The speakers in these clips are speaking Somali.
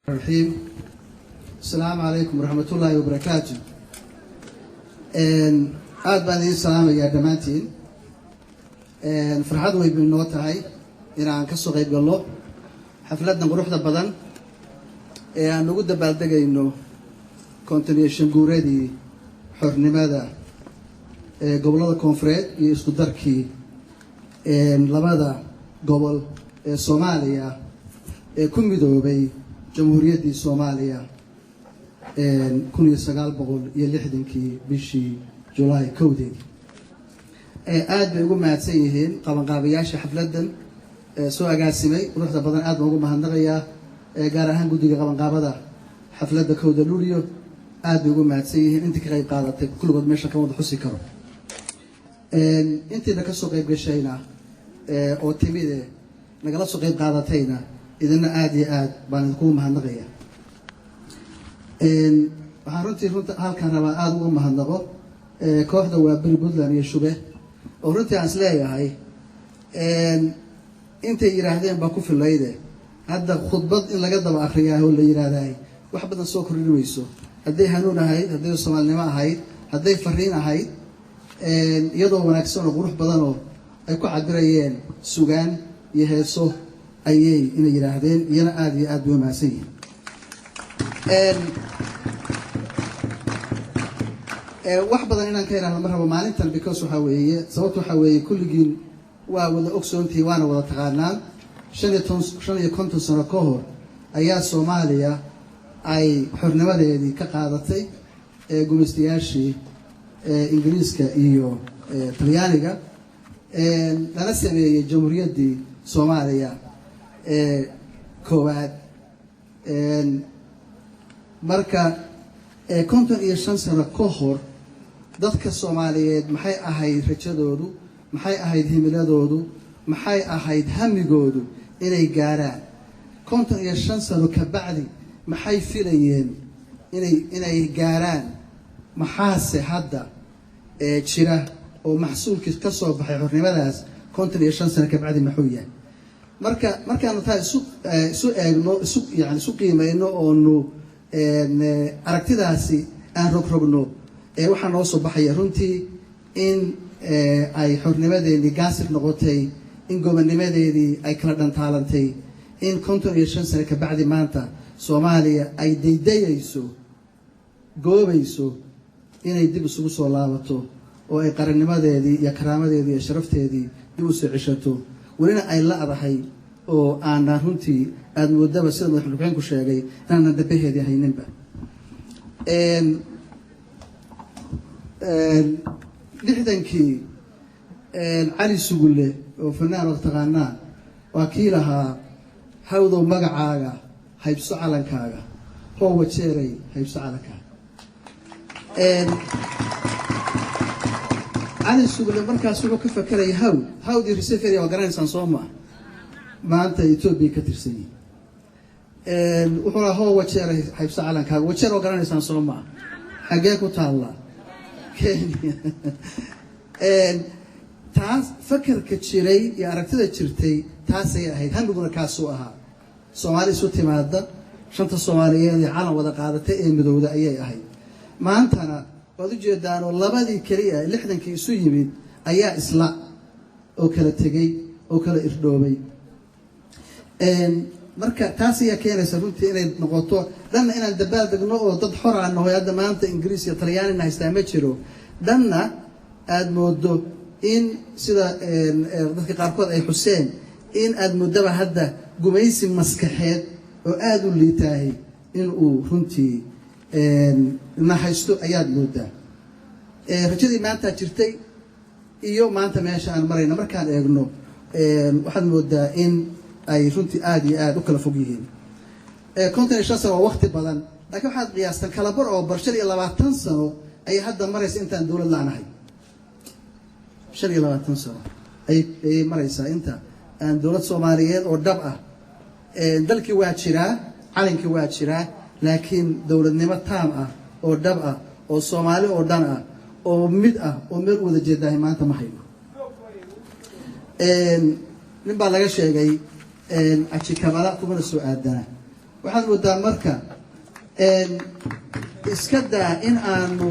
الرحيم. السلام عليكم ورحمة الله وبركاته. aad baan idin salaamayaa dhammaantiin. farxad way inoo tahay inaan ka soo qayb galno xafladan quruxda badan ee aan ugu dabaaldegayno continuation guuradii xornimada ee gobolada koonfureed iyo isku darkii labada gobol ee Soomaaliya ee ku midoobay jamhuuriyaddii Soomaaliya 1960 bishii July 1 aad bay ugu mahadsan yihiin qabanqaabiyaasha xafladan soo agaasimay quruxda badan aad baan ugu mahadnaqayaa gaar ahaan guddiga qabanqaabada xafladda 1 Luulyo aad bay ugu mahadsan yihiin intii ka qayb qaadatay kulligood meesha ka wada xusi karo intiina ka soo qayb gashayna oo timide nagala soo qayb qaadatayna idina aad iyo aad baan idinku mahadnaqayaa waxaan runtii halkan rabaa aad ugu mahadnaqo kooxda waa beri Puntland iyo Shube oo runtii aan isleeyahay intay yiraahdeen baa ku filayde hadda khudbad in laga daba akhriyaa oo la yiraahday wax badan soo kordhinayso haday hanuun ahayd haday Soomaalnimo ahayd haday fariin ahayd iyadoo wanaagsan oo qurux badan oo ay ku cabirayeen sugaan iyo heeso ayay in yiraahdeen iyana aad iyo aad u mahadsan yihiin wax badan inaan ka yiraahdo marba maalintan because waxa weeye sababtu waxa weeye kulligiin waa wada ogsoontii waana wada taqaanaan 15 sano ka hor ayaa Soomaaliya ay xornimadeedii ka qaadatay gumeystayaashii Ingiriiska iyo Talyaaniga lana sameeyay jamhuuriyaddii Soomaaliya koowaad marka 55 sano ka hor dadka Soomaaliyeed maxay ahayd rajadoodu maxay ahayd himiladoodu maxay ahayd hamigoodu inay gaaraan 55 sano ka bacdi maxay filayeen inay gaaraan maxaase hadda jira oo maxsuulkii ka soo baxay xornimadaas 55 sano ka bacdi maxuu yahay markaan taa isu eegno isu qiimeeyno oo aragtidaasi aan rogrogno waxaa noo soo baxaya runtii in ay xornimadeedii gaasir noqotay in gobonnimadeedii ay kala dhantaalantay in 55 sano ka bacdi maanta Soomaaliya ay daydayayso goobayso inay dib isugu soo laabato oo ay qarannimadeedii iyo karaamadeedii iyo sharafteedii dib u soo ceshato walina ay la adahay oo aan runtii aad moodaba sida madaxweynuhu sheegay inaan dabaheedii hayninba lixdankii cali sugulle oo fanaan oo taqaanaa waa kii lahaa hawdow magacaaga haybso calankaaga oo wajeeray haybso calankaaga cali sugulle markaas wuxuu ka fakarayay hawdii reseferia waa garanaysaan soo maa maanta Ethiopia ka tirsan wuxuu lahaa hoo wajeeray haybso calankaaga wajeer waa garanaysaan soo maa xagee ku taalla Kenya taas fakarka jiray iyo aragtida jirtay taasay ahayd hanuguna kaasoo ahaa Soomaali isu timaada shanta Soomaaliyeed ee calan wada qaadatay ee midowda ayay ahayd maantana waad u jeedaan oo labadii kaliya 60kii isu yimid ayaa isla oo kala tagay oo kala irdhoobay marka taas ayaa keenaysa runtii inay noqoto dhanna inaan dabaaldegno oo dad xor ah nahay hadda maanta Ingiriis iyo Talyaani haystaa ma jiro dhanna aad moodo in sida dadka qaarkood ay xuseen in aad moodaba hadda gumaysi maskaxeed oo aad u liitaahay in uu runtii na haysto ayaad moodaa rajadii maanta jirtay iyo maanta meesha aan marayna markaan eegno waxaad moodaa in ay runtii aad iyo aad u kala fog yihiin 55 sano waa waqti badan laakiin waxaad qiyaastan kala bar oo 20 sano ay hadda maraysa intaan dawlad laanahay 20 sano ay maraysaa inta aan dawlad Soomaaliyeed oo dhab ah dalkii waa jiraa calankii waa jiraa laakiin dawladnimo taam ah oo dhab ah oo Soomaali oo dhan ah oo mid ah oo meel wada jeedahay maanta ma hayno nin baa laga sheegay ajikabala kuma soo aadana waxaad moodaa marka iska daa in aanu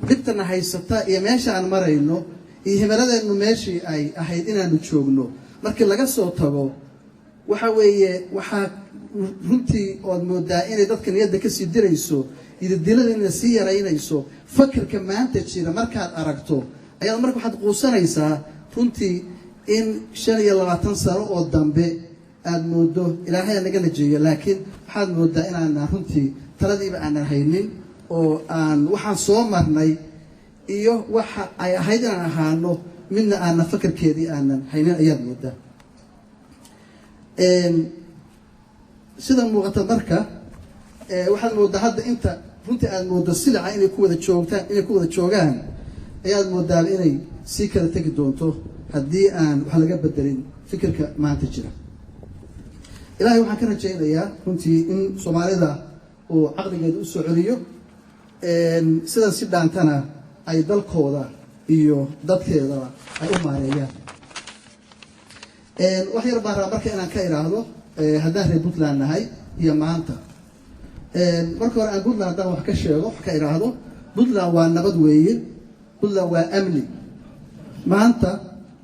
dhibtana haysata iyo meesha aan marayno iyo himiladeennu meeshii ay ahayd inaanu joogno markii laga soo tago waxa weeye waxaa runtii ood moodaa inay dadka niyadda kasii dirayso idadiladana sii yaraynayso fakirka maanta jira markaad aragto ayaad marka waxaad quusanaysaa runtii in 25 sano oo dambe aad moodo ilaahay naga najeeyo laakiin waxaad moodaa inaan runtii taladiiba aanan haynin oo aan waxaan soo marnay iyo waxa ay ahayd inaan ahaano midna aanan fakirkeedii aanan haynin ayaad moodaa sida muuqata marka waxaad moodaa hadda inta runtii aad moodo silaca inay ku wada joogaan ayaad moodaa inay sii kala tegi doonto haddii aan wax laga bedelin fikirka maanta jira ilaahay waxaan ka rajaynayaa runtii in soomaalida uu caqligeeda u soo celiyo sidan si dhaantana ay dalkooda iyo dadkeedaba ay u maareeyaan wax yar baan rabaa marka inaan ka iraahdo haddaan reer puntland nahay iyo maanta marka hore aan puntland haddaan wax ka sheego wax ka iraahdo puntland waa nabad weeye puntland waa amni maanta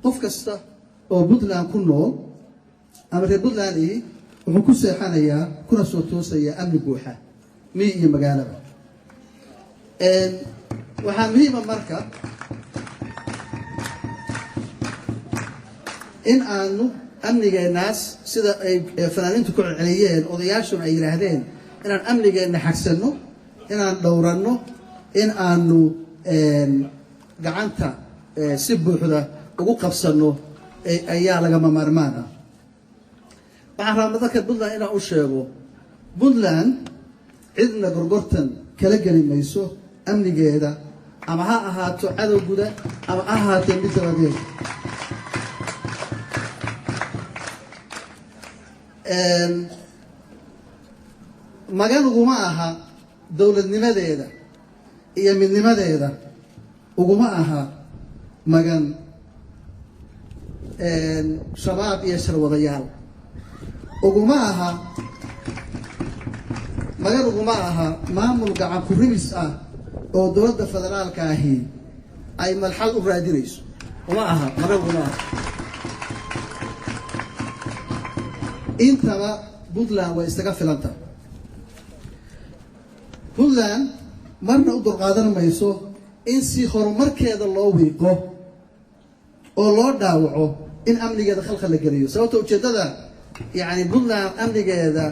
qof kasta oo puntland ku nool ama reer puntland wuxuu ku seexanayaa kuna soo toosayaa amni buuxa miyi iyo magaalaba waxaa muhiima marka in aanu amnigeenaas sida ay fanaaniintu ku celceliyeen odayaashuna ay yidhaahdeen inaan amnigeenna xagsanno inaan dhowranno in aanu gacanta si buuxda ugu qabsanno ayaa lagama maarmaan ah waxaan rabaa dadka puntland inaan u sheego puntland cidna gorgortan kala geli mayso amnigeeda ama ha ahaato cadow guda ama ha ahaatee mid dabadeed magan uguma aha dowladnimadeeda iyo midnimadeeda uguma aha magan shabaab iyo sharwadayaal uguma aha magan uguma aha maamul gacan ku ribis ah oo dowladda federaalka ahi ay malxal u raadinayso uma aha magan uguma aha intaba puntland way isaga filanta puntland marna u dulqaadan mayso in si horumarkeeda loo wiiqo oo loo dhaawaco in amnigeeda khalkhal la geliyo sababta ujeeddada yacni puntland amnigeeda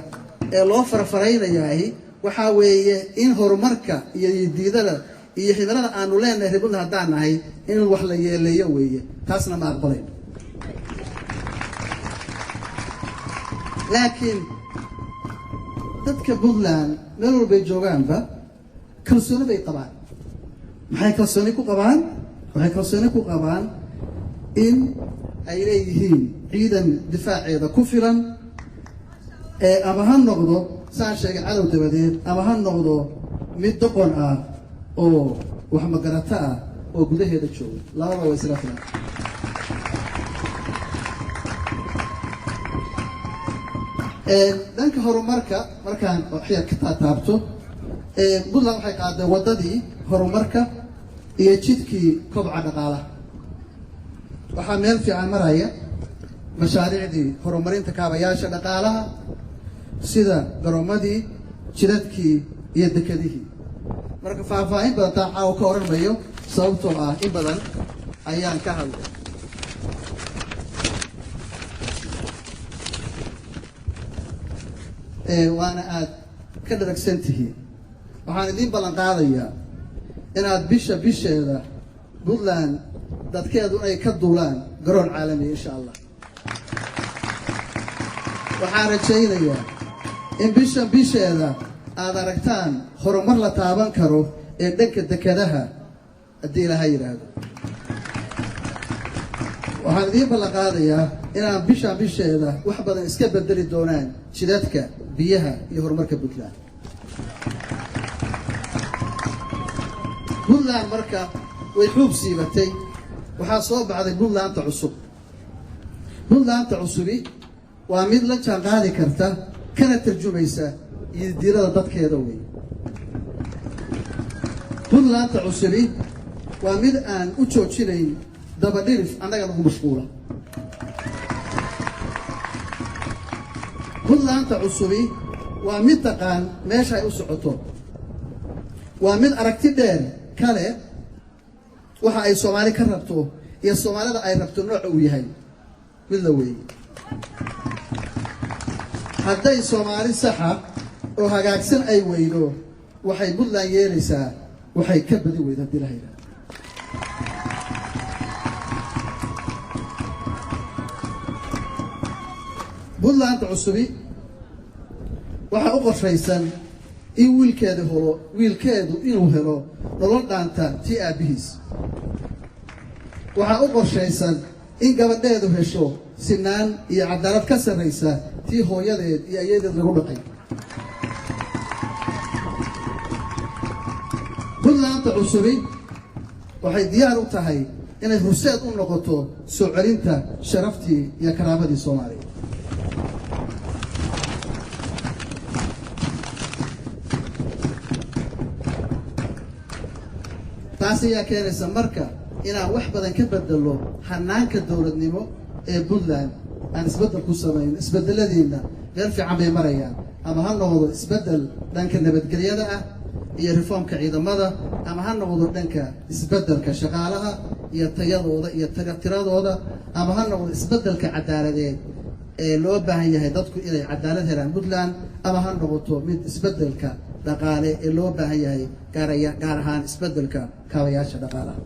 ee loo farfaraynayahay waxaa weeye in horumarka iyo diidada iyo himilada aanu leenahay reer puntland haddaan nahay in wax la yeeleeyo weeye taasna ma aqbalayn laakiin dadka puntland meel walbay joogaanba kalsooni bay qabaan maxay kalsooni ku qabaan waxay kalsooni ku qabaan in ay leeyihiin ciidan difaaceeda ku filan ama ha noqdo saan sheegay cadow dabadeed ama ha noqdo mid doqon ah oo wax magarato ah oo gudaheeda jooga labada way isaga filan dhanka horumarka markaan waxyar ka taataabto puntland waxay qaadeen waddadii horumarka iyo jidkii kobca dhaqaalaha waxaa meel fiican maraya mashaariicdii horumarinta kaabayaasha dhaqaalaha sida garoomadii jidadkii iyo dekedihii marka faahfaahin badan taa caawa ka oran mayo sababtoo ah in badan ayaan ka hadlay waana aad ka dharagsan tihiin waxaan idiin ballan qaadayaa inaad bisheeda puntland dadkeedu ay ka duulaan garoon caalamiya insha allah waxaan rajaynayaa in bisheeda aad aragtaan horumar la taaban karo ee dhanka dekedaha haddii ilaaha yidhaahdo waxaan idiin ballan qaadayaa inaan bisheeda wax badan iska bedeli doonaan jidadka biyaha iyo horumarka puntland puntland marka way xuub siibatay waxaa soo baxday puntlandta cusub puntlandta cusubi waa mid la jaan qaadi karta kana tarjumaysa diirada dadkeeda weey Puntlandta cusubi waa mid aan u joojinayn daba dhirif annaga nagu mashquula Puntlandta cusubi waa mid taqaan meesha ay u socoto waa mid aragti dheer kale waxa ay Soomaali ka rabto iyo Soomaalida ay rabto nooc uu yahay mid la weey hadday Soomaali saxa oo hagaagsan ay weydo waxay Puntland yeelaysaa waxay ka badi weydaa dilahayda Puntlandta cusubi waxa u qorshaysan in wiilkeedu inuu helo nolol dhaanta tii aabihiis waxa u qorshaysan in gabadheedu hesho sinaan iyo cadaalad ka sarreysa tii hooyadeed iyo ayadeed lagu dhaqay Puntlandta cusubi waxay diyaar u tahay inay horseed u noqoto soo celinta sharaftii iyo karaamadii Soomaaliya taasi ayaa keenaysa marka inaan wax badan ka bedelo hanaanka dawladnimo ee Puntland aan isbedel ku sameyn isbedeladiina meel fiican bay marayaan ama ha noqdo isbedel dhanka nabadgelyada ah iyo reformka ciidamada ama ha noqdo dhanka isbedelka shaqaalaha iyo tayadooda iyo tiradooda ama ha noqdo isbedelka cadaaladeed ee loo baahan yahay dadku inay cadaalad helaan Puntland ama ha noqoto mid isbedelka dhaqaale ee loo baahan yahay gaar ahaan isbedelka kaabayaasha dhaqaalaha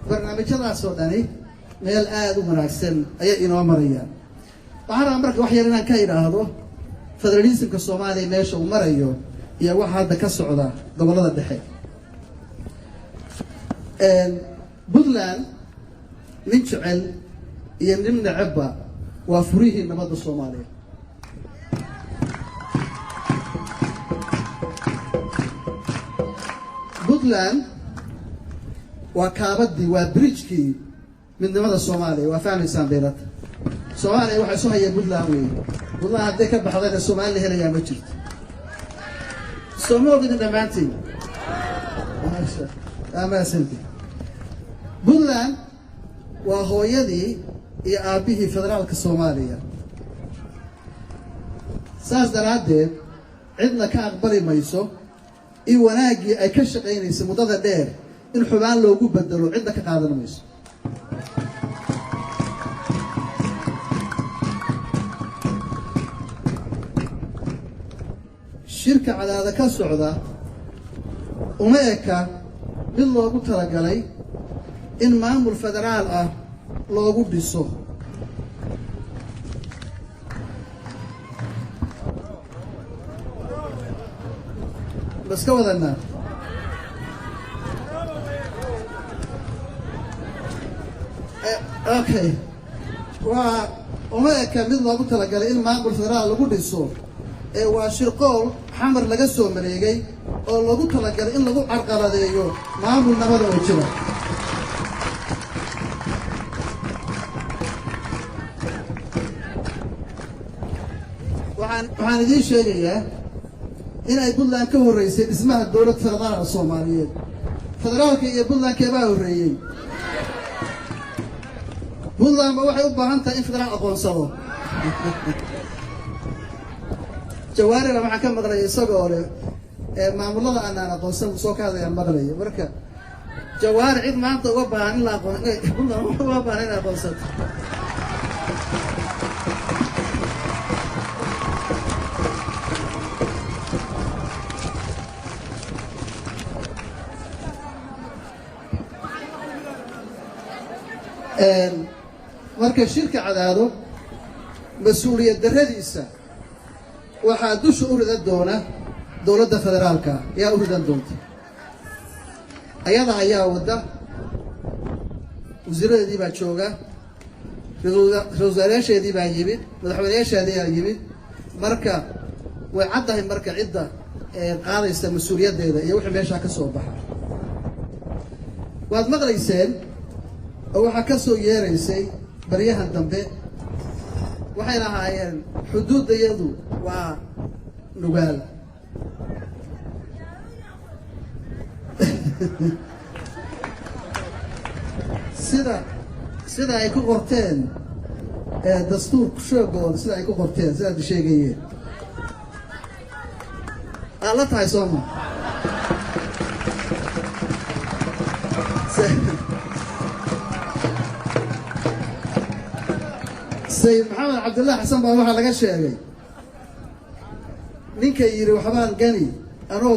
barnaamijyadaas oo dhani meel aad u wanaagsan ayay inoo marayaan waxaan markaa wax yar inaan ka idhaahdo federalismka Soomaaliya meesha uu marayo iyo waxa hadda ka socda gobolada dhexe Puntland nin jecel iyo nin necebba waa furihii nabadda Soomaaliya Puntland waa kaabadii waa bridge-kii midnimada Soomaaliya waa fahmaysaan beelad Soomaaliya waxa soo hayay Puntland weey Puntland hadday ka baxdayna Soomaaliya helayaa ma jirto Soomaaliya dhamaantiin Puntland waa hooyadii iyo aabihii federaalka Soomaaliya saas daraadeed cidna ka aqbali mayso in wanaagii ay ka shaqeynayso muddada dheer in xubaan loogu bedelo cidna ka qaadan mayso shirka cadaada ka socda uma eka mid loogu talagalay in maamul federaal ah loogu dhiso بس كذا النار اوكي وما كان من لو تلا قال ان ما قلت ترى لو ديسو waa shirqool xamar laga soo mareegay oo lagu tala galay in lagu carqaladeeyo maamul nabada oo jira waxaan idin sheegayaa in ay Puntland ka horeysay dhismaha dawlad federaal Soomaaliyeed federaalka iyo Puntland ka baa horeeyay Puntland waxay u baahan tahay in federaal aqoonsado jawaari waxa ka maqlay isagoo leh maamulada aan aqoonsan soo ka hadlayaan maqlay marka jawaari cid maanta uga baahan in la aqoonsado Puntland uga baahan in la aqoonsado marka shirka cadaado mas'uuliyad daradiisa waxaa dusha u ridan doona dowladda federaalka ayaa u ridan doonta ayada ayaa wadda wasiiradeedii baa jooga ra-iisul wasaarayaasheedii baa yimid madaxweynayaasheedii baa yimid marka way caddahay marka cidda qaadaysa mas-uuliyaddeeda iyo wixii meeshaa ka soo baxa waad maqlayseen oo waxaa ka soo yeeraysay baryahan dambe waxay lahaayeen xuduuddayadu waa nugaal sida ay ku qorteen dastuurka shoogooda sida ay ku qorteen sidaad sheegayeen aad la tahay sooma sayid maxamed cabdullaahi xasan baa waxaa laga sheegay ninka yidhi waxbaan gani anoo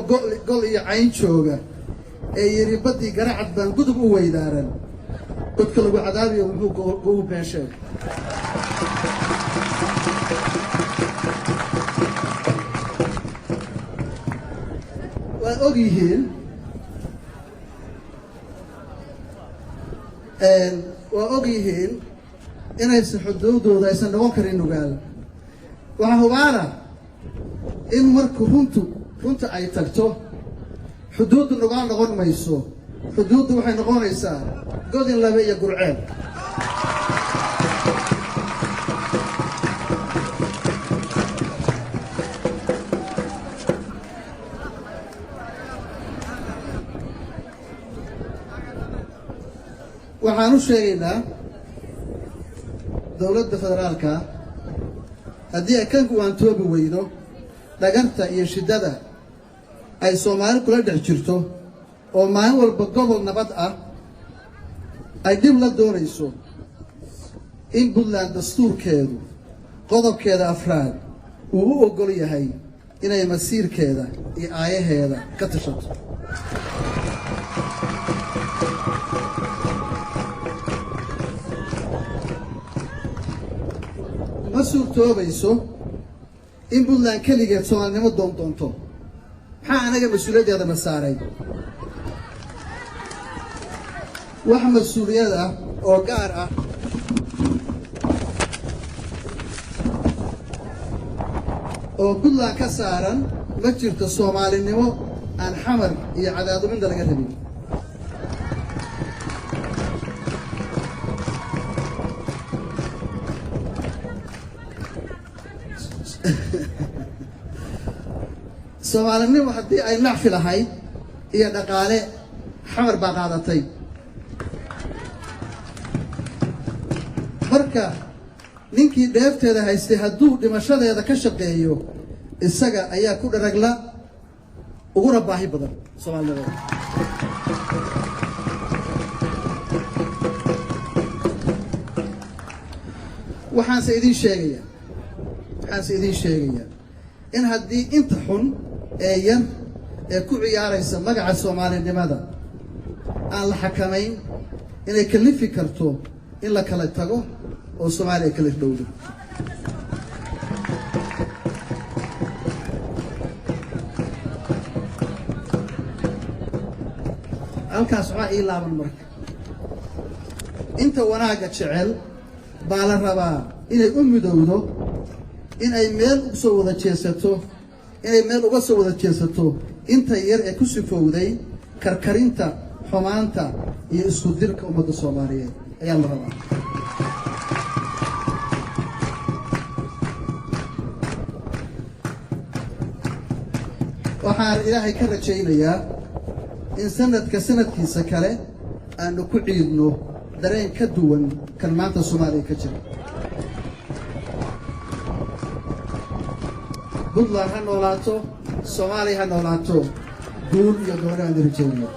gol iyo cayn jooga ee yidhi baddii garacad baan gudub u weydaaran godka lagu cadaabiyo muxuu ugu been sheegay waad og yihiin waa og yihiin inaysan xuduudooda aysan noqon karin nugaal waxaa hubaana in marka runta ay tagto xuduuddu nugaal noqon mayso xuduuddu waxay noqonaysaa godin labe iyo gurceel waxaan u sheegaynaa dowladda federaalka haddii ay kan kuwaantoobi weydo dhagarta iyo shiddada ay soomaali kula dhex jirto oo maalin walba gobol nabad ah ay dhib la doonayso in puntland dastuurkeedu qodobkeeda afraad uu u oggol yahay inay masiirkeeda iyo aayaheeda ka tashato ma suurtoobayso in puntland keligeed soomaalinimo doonto maxaa anaga mas-uuliyaddeeda na saaray wax mas-uuliyad ah oo gaar ah oo puntland ka saaran ma jirto soomaalinimo aan xamar iyo cadaaduminda laga rabin soomaalinimo haddii ay nacfi lahayd iyo dhaqaale xamar baa qaadatay marka ninkii dheefteeda haystay hadduu dhimashadeeda ka shaqeeyo isaga ayaa ku dharagla uguna baahi badan soomaalinimada waxaanse idiin sheegayaa in haddii inta xun ee yar ee ku ciyaaraysa magaca soomaalinimada aan la xakamayn inay kalifi karto in la kala tago oo soomaaliya kala dhowdo halkaas waxaa ii laaban marka inta wanaagga jecel baa la rabaa inay u midowdo inay meel uga soo wada jeesato inta yar ee ku sifowday karkarinta xumaanta iyo isku dirka ummadda soomaaliyeed ayaa la rabaa waxaan ilaahay ka rajaynayaa in sanadkiisa kale aanu ku ciidno dareen ka duwan kan maanta soomaaliya ka jira puntland ha noolaato soomaaliya ha noolaato guul iyo doonaan rajaynayo